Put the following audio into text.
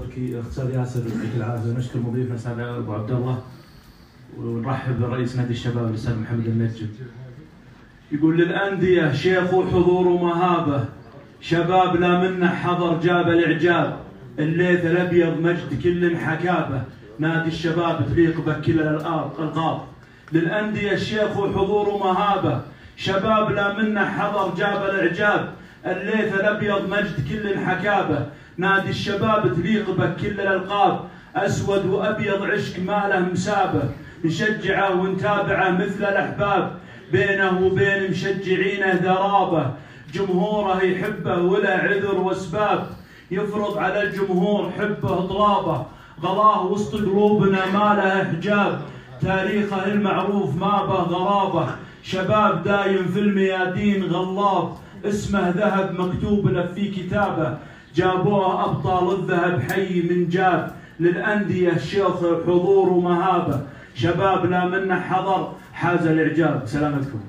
تركي اختصار ياسر يعطيك العافيه. نشكر مضيفنا الاستاذ ابو عبد الله ونرحب برئيس نادي الشباب الاستاذ محمد النجم. يقول للانديه شيخ وحضور ومهابه، شباب لا منه حضر جاب الاعجاب، الليث الابيض مجد كل حكابه، نادي الشباب تليق به كل الالقاب. للانديه الشيخ وحضور ومهابه، شباب لا منه حضر جاب الاعجاب، الليث الابيض مجد كل حكابه، نادي الشباب تليق به كل الالقاب، اسود وابيض عشق ما له مسابه، نشجعه ونتابعه مثل الاحباب، بينه وبين مشجعينه ذرابه، جمهوره يحبه ولا عذر واسباب، يفرض على الجمهور حبه طلابه، غلاه وسط قلوبنا ما له حجاب، تاريخه المعروف ما به غرابه، شباب دايم في الميادين غلاب، اسمه ذهب مكتوب له في كتابه، جابوه ابطال الذهب حي من جاب، للانديه الشيخ حضور ومهابه، شباب لا منه حضر حاز الاعجاب. سلامتكم.